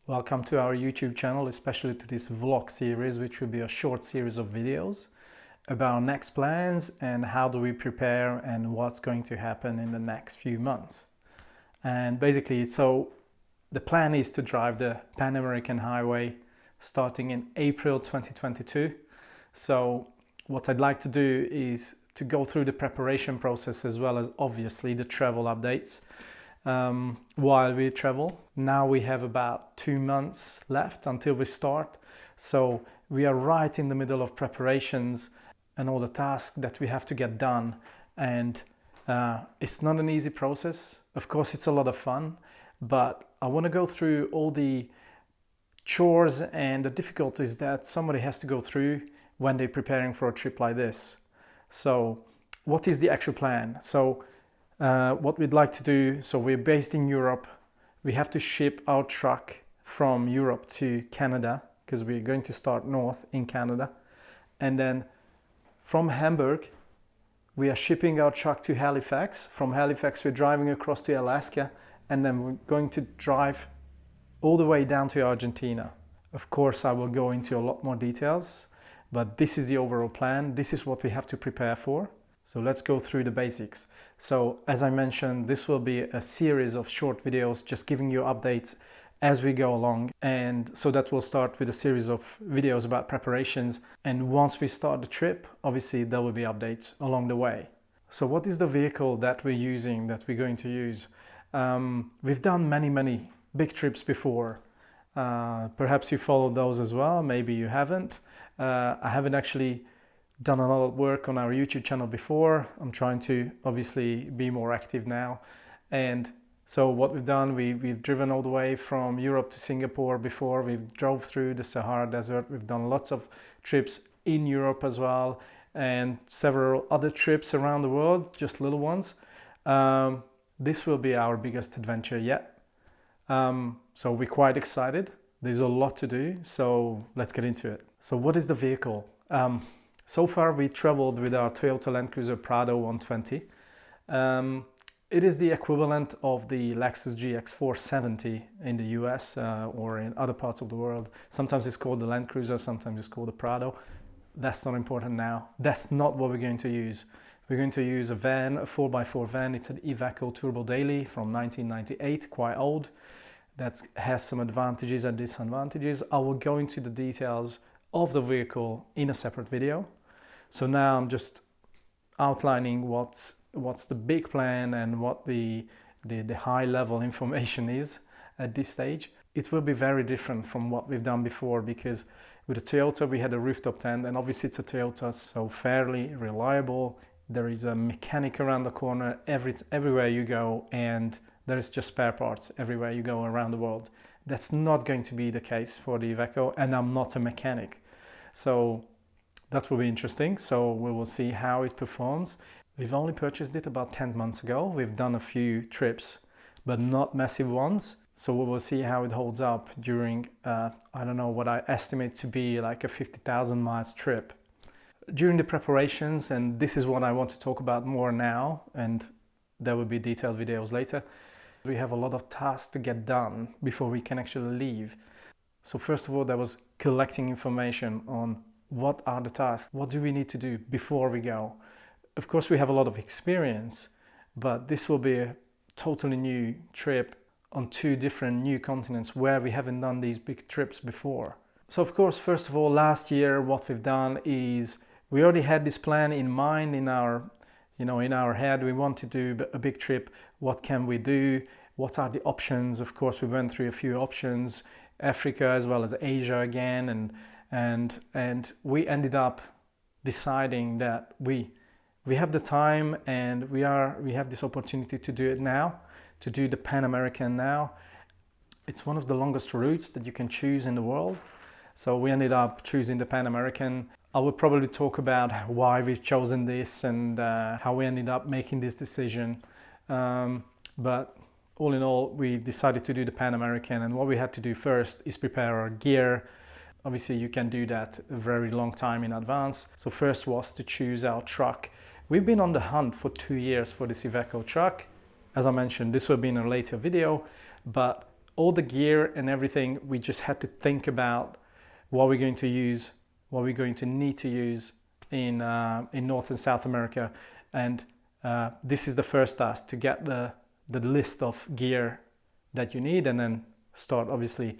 Welcome to our YouTube channel, especially to this vlog series, which will be a short series of videos about our next plans and how do we prepare and what's going to happen in the next few months. And basically, so the plan is to drive the Pan American Highway starting in April 2022. So what I'd like to do is to go through the preparation process as well as obviously the travel updates while we travel. Now we have about 2 months left until we start. So we are right in the middle of preparations and all the tasks that we have to get done. And it's not an easy process. Of course, it's a lot of fun, but I want to go through all the chores and the difficulties that somebody has to go through when they're preparing for a trip like this. So what is the actual plan? So what we'd like to do, so we're based in Europe. We have to ship our truck from Europe to Canada because we're going to start north in Canada. And then from Hamburg, we are shipping our truck to Halifax. From Halifax, we're driving across to Alaska, and then we're going to drive all the way down to Argentina. Of course, I will go into a lot more details, but this is the overall plan. This is what we have to prepare for. So let's go through the basics. So as I mentioned, this will be a series of short videos just giving you updates as we go along. And so that will start with a series of videos about preparations. And once we start the trip, obviously there will be updates along the way. So what is the vehicle that we're using, that we're going to use? We've done many big trips before. Perhaps you followed those as well, maybe you haven't. I haven't actually done a lot of work on our YouTube channel before. I'm trying to obviously be more active now. And so what we've done, we've driven all the way from Europe to Singapore before. We've drove through the Sahara Desert. We've done lots of trips in Europe as well, and several other trips around the world, just little ones. This will be our biggest adventure yet. So we're quite excited. There's a lot to do, so let's get into it. So what is the vehicle? So far we traveled with our Toyota Land Cruiser Prado 120. It is the equivalent of the Lexus GX 470 in the US or in other parts of the world. Sometimes it's called the Land Cruiser, sometimes it's called the Prado. That's not important now. That's not what we're going to use. We're going to use a van, a 4x4 van. It's an Iveco Turbo Daily from 1998, quite old. That has some advantages and disadvantages. I will go into the details of the vehicle in a separate video. So now I'm just outlining what's the big plan and what the high level information is at this stage. It will be very different from what we've done before because with a Toyota we had a rooftop tent, and obviously it's a Toyota, so fairly reliable. There is a mechanic around the corner everywhere you go, and there is just spare parts everywhere you go around the world. That's not going to be the case for the Iveco, and I'm not a mechanic. So that will be interesting. So we will see how it performs. We've only purchased it about 10 months ago. We've done a few trips, but not massive ones. So we will see how it holds up during, I don't know, what I estimate to be like a 50,000 miles trip. During the preparations, and this is what I want to talk about more now, and there will be detailed videos later, we have a lot of tasks to get done before we can actually leave. So first of all, there was collecting information on what are the tasks, what do we need to do before we go. Of course, we have a lot of experience, but this will be a totally new trip on 2 different new continents where we haven't done these big trips before. So of course, first of all, last year, what we've done is we already had this plan in mind in our head. We want to do a big trip. What can we do? What are the options? Of course, we went through a few options, Africa as well as Asia again, and we ended up deciding that we have the time and we have this opportunity to do it now, to do the Pan American now. It's one of the longest routes that you can choose in the world. So we ended up choosing the Pan American. I will probably talk about why we've chosen this and how we ended up making this decision. But all in all, we decided to do the Pan American, and what we had to do first is prepare our gear. Obviously, you can do that a very long time in advance. So first was to choose our truck. We've been on the hunt for 2 years for this Iveco truck. As I mentioned, this will be in a later video, but all the gear and everything, we just had to think about what we're going to use, what we're going to need to use in North and South America. And this is the first task, to get the list of gear that you need, and then start obviously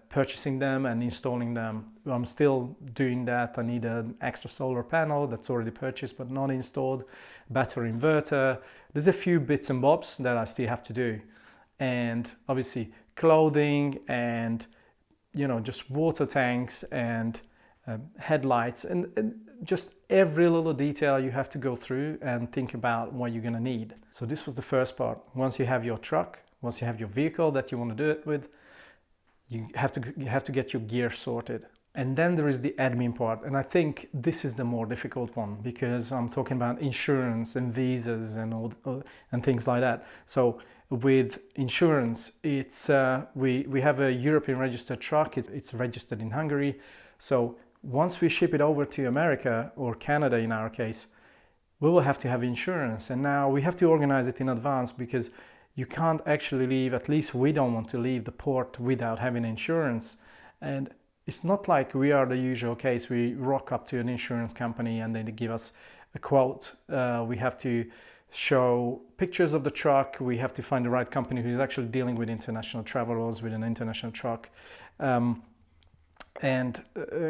purchasing them and installing them. I'm still doing that. I need an extra solar panel that's already purchased but not installed, battery inverter. There's a few bits and bobs that I still have to do. And obviously clothing and, you know, just water tanks and headlights and just every little detail you have to go through and think about what you're going to need. So this was the first part. Once you have your truck, once you have your vehicle that you want to do it with, you have to get your gear sorted. And then there is the admin part, and I think this is the more difficult one, because I'm talking about insurance and visas and all and things like that. So with insurance, it's we have a European registered truck. It's registered in Hungary. So once we ship it over to America or Canada in our case, we will have to have insurance, and now we have to organize it in advance, because you can't actually leave, at least we don't want to leave the port without having insurance. And it's not like we are the usual case. We rock up to an insurance company and they give us a quote. We have to show pictures of the truck. We have to find the right company who's actually dealing with international travelers with an international truck. And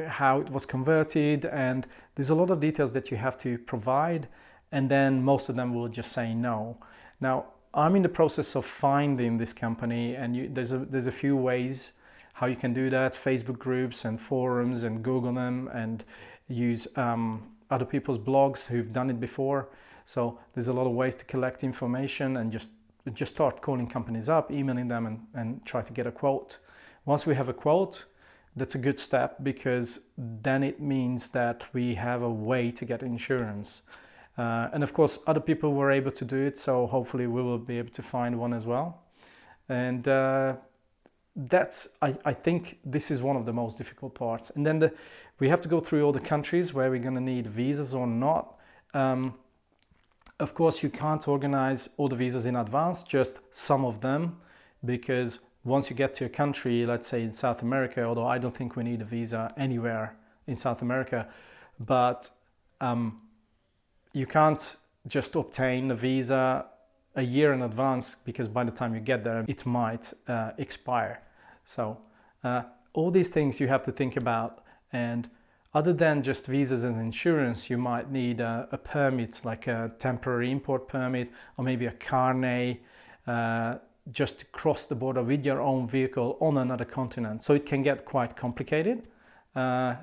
how it was converted, and there's a lot of details that you have to provide, and then most of them will just say no. Now, I'm in the process of finding this company, and there's a few ways how you can do that: Facebook groups and forums, and Google them and use other people's blogs who've done it before. So there's a lot of ways to collect information and just start calling companies up, emailing them, and try to get a quote. Once we have a quote, that's a good step, because then it means that we have a way to get insurance. And of course, other people were able to do it, so hopefully we will be able to find one as well. And I think this is one of the most difficult parts. And then we have to go through all the countries where we're going to need visas or not. Of course, you can't organize all the visas in advance, just some of them, because once you get to a country, let's say in South America, although I don't think we need a visa anywhere in South America, but you can't just obtain a visa a year in advance, because by the time you get there, it might expire. So all these things you have to think about. And other than just visas and insurance, you might need a permit, like a temporary import permit, or maybe a carnet, just to cross the border with your own vehicle on another continent. So it can get quite complicated.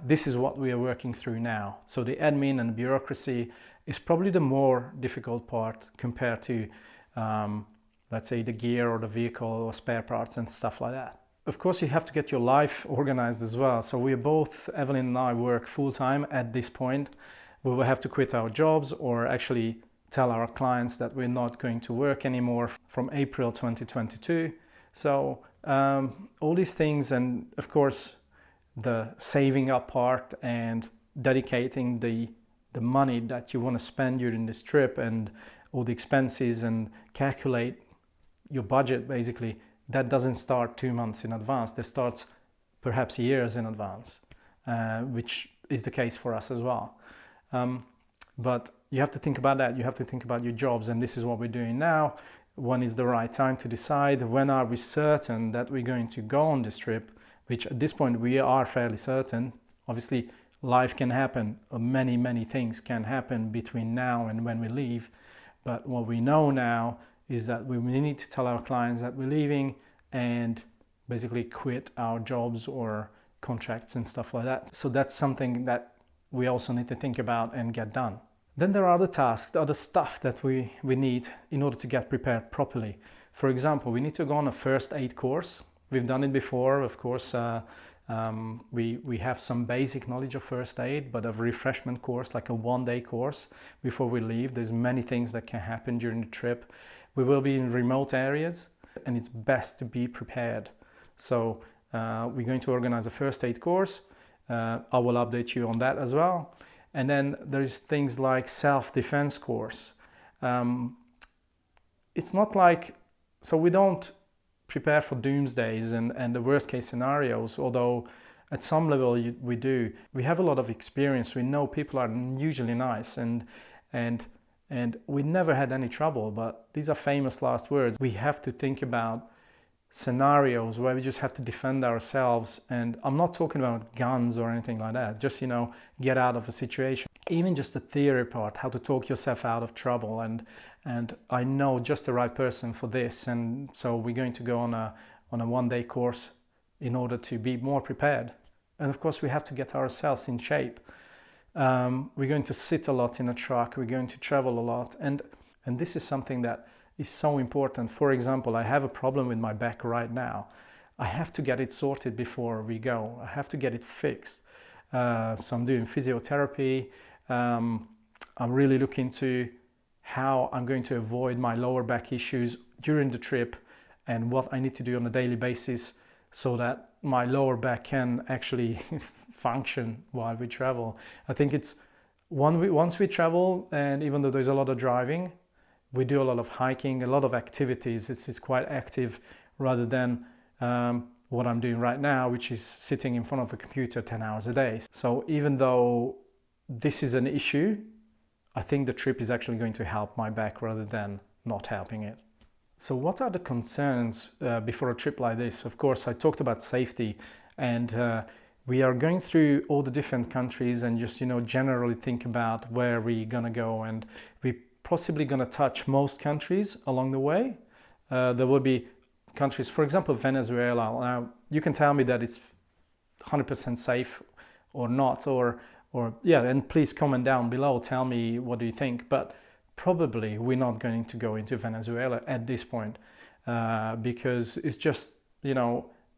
This is what we are working through now. So the admin and bureaucracy is probably the more difficult part compared to, let's say, the gear or the vehicle or spare parts and stuff like that. Of course, you have to get your life organized as well. So we both, Evelyn and I, work full-time at this point. We will have to quit our jobs, or actually tell our clients that we're not going to work anymore from April 2022. So all these things, and of course the saving up part and dedicating the money that you want to spend during this trip and all the expenses, and calculate your budget, basically, that doesn't start 2 months in advance. That starts perhaps years in advance, which is the case for us as well. But you have to think about that. You have to think about your jobs, and this is what we're doing now. When is the right time to decide? When are we certain that we're going to go on this trip? Which at this point we are fairly certain. Obviously, life can happen. Many things can happen between now and when we leave. But what we know now is that we need to tell our clients that we're leaving, and basically quit our jobs or contracts and stuff like that. So that's something that we also need to think about and get done. Then there are other tasks, other stuff that we need in order to get prepared properly. For example, we need to go on a first aid course. We've done it before, of course. We have some basic knowledge of first aid, but a refreshment course, like a one-day course before we leave. There's many things that can happen during the trip. We will be in remote areas, and it's best to be prepared. So we're going to organize a first aid course. I will update you on that as well. And then there's things like self-defense course. It's not like, so we don't prepare for doomsdays and the worst case scenarios, although at some level we do. We have a lot of experience. We know people are usually nice and we never had any trouble, but these are famous last words. We have to think about scenarios where we just have to defend ourselves, and I'm not talking about guns or anything like that, just get out of a situation. Even just the theory part, how to talk yourself out of trouble, and I know just the right person for this, and so we're going to go on a one-day course in order to be more prepared. And of course we have to get ourselves in shape. We're going to sit a lot in a truck, we're going to travel a lot, and this is something that is so important. For example, I have a problem with my back right now. I have to get it sorted before we go. I have to get it fixed. So I'm doing physiotherapy. I'm really looking into how I'm going to avoid my lower back issues during the trip and what I need to do on a daily basis so that my lower back can actually function while we travel. I think it's once we travel, and even though there's a lot of driving, we do a lot of hiking, a lot of activities. It's quite active rather than what I'm doing right now, which is sitting in front of a computer 10 hours a day. So even though this is an issue, I think the trip is actually going to help my back rather than not helping it. So what are the concerns before a trip like this? Of course, I talked about safety, and we are going through all the different countries and just, generally think about where we're gonna go, and we possibly going to touch most countries along the way. There will be countries, for example, Venezuela. Now, you can tell me that it's 100% safe or not, or yeah, and please comment down below, tell me what do you think. But probably we're not going to go into Venezuela at this point because it's just,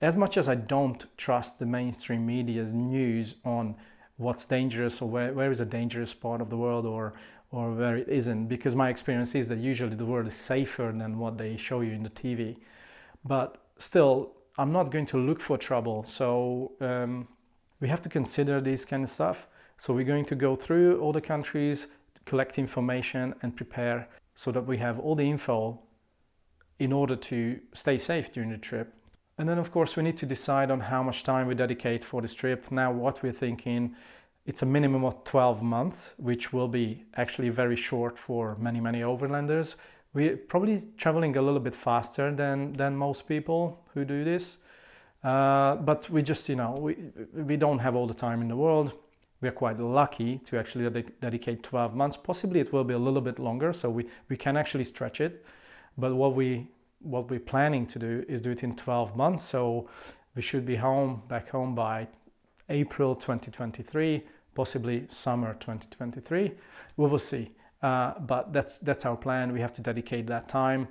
as much as I don't trust the mainstream media's news on what's dangerous or where is a dangerous part of the world or where it isn't, because my experience is that usually the world is safer than what they show you in the TV. But still, I'm not going to look for trouble. So we have to consider this kind of stuff. So we're going to go through all the countries, collect information and prepare so that we have all the info in order to stay safe during the trip. And then of course we need to decide on how much time we dedicate for this trip. Now what we're thinking, it's a minimum of 12 months, which will be actually very short for many, many overlanders. We're probably traveling a little bit faster than most people who do this. But we just, we don't have all the time in the world. We're quite lucky to actually dedicate 12 months. Possibly it will be a little bit longer, so we can actually stretch it. But what we're planning to do is do it in 12 months. So we should be back home by April 2023. Possibly summer 2023. We will see. But that's our plan. We have to dedicate that time.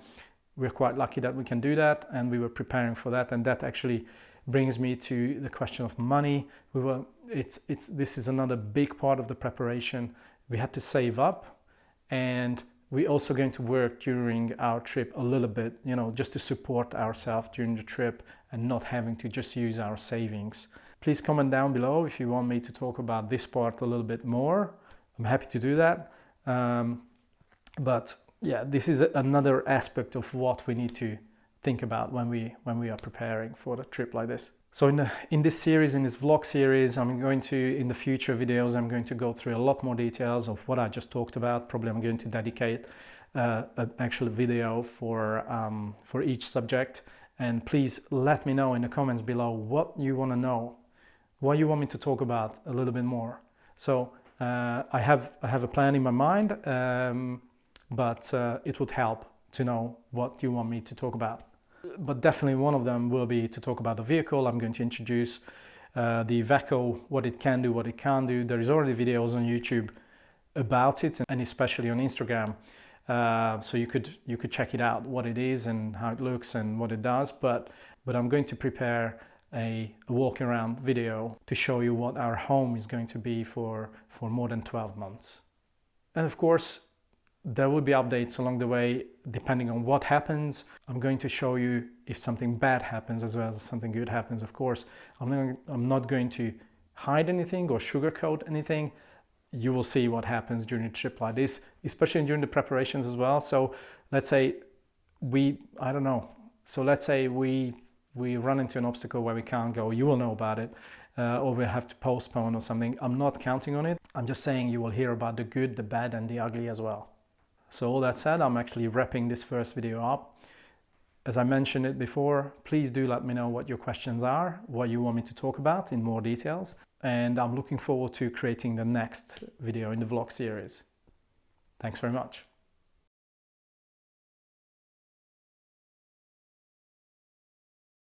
We're quite lucky that we can do that, and we were preparing for that. And that actually brings me to the question of money. This is another big part of the preparation. We had to save up, and we're also going to work during our trip a little bit, just to support ourselves during the trip and not having to just use our savings. Please comment down below if you want me to talk about this part a little bit more. I'm happy to do that. But yeah, this is another aspect of what we need to think about when we are preparing for a trip like this. So in this series, in this vlog series, in the future videos, I'm going to go through a lot more details of what I just talked about. Probably I'm going to dedicate an actual video for each subject. And please let me know in the comments below what you want to know, what you want me to talk about a little bit more. So I have a plan in my mind, but it would help to know what you want me to talk about. But definitely one of them will be to talk about the vehicle. I'm going to introduce the Iveco, what it can do, what it can't do. There is already videos on YouTube about it, and especially on Instagram. So you could check it out, what it is and how it looks and what it does. But I'm going to prepare a walk around video to show you what our home is going to be for more than 12 months. And of course, there will be updates along the way depending on what happens. I'm going to show you if something bad happens as well as something good happens. Of course, I'm not going to hide anything or sugarcoat anything. You will see what happens during a trip like this, especially during the preparations as well. So let's say I don't know, So let's say we run into an obstacle where we can't go, you will know about it, or we have to postpone or something. I'm not counting on it. I'm just saying you will hear about the good, the bad, and the ugly as well. So all that said, I'm actually wrapping this first video up. As I mentioned it before, please do let me know what your questions are, what you want me to talk about in more details. And I'm looking forward to creating the next video in the vlog series. Thanks very much.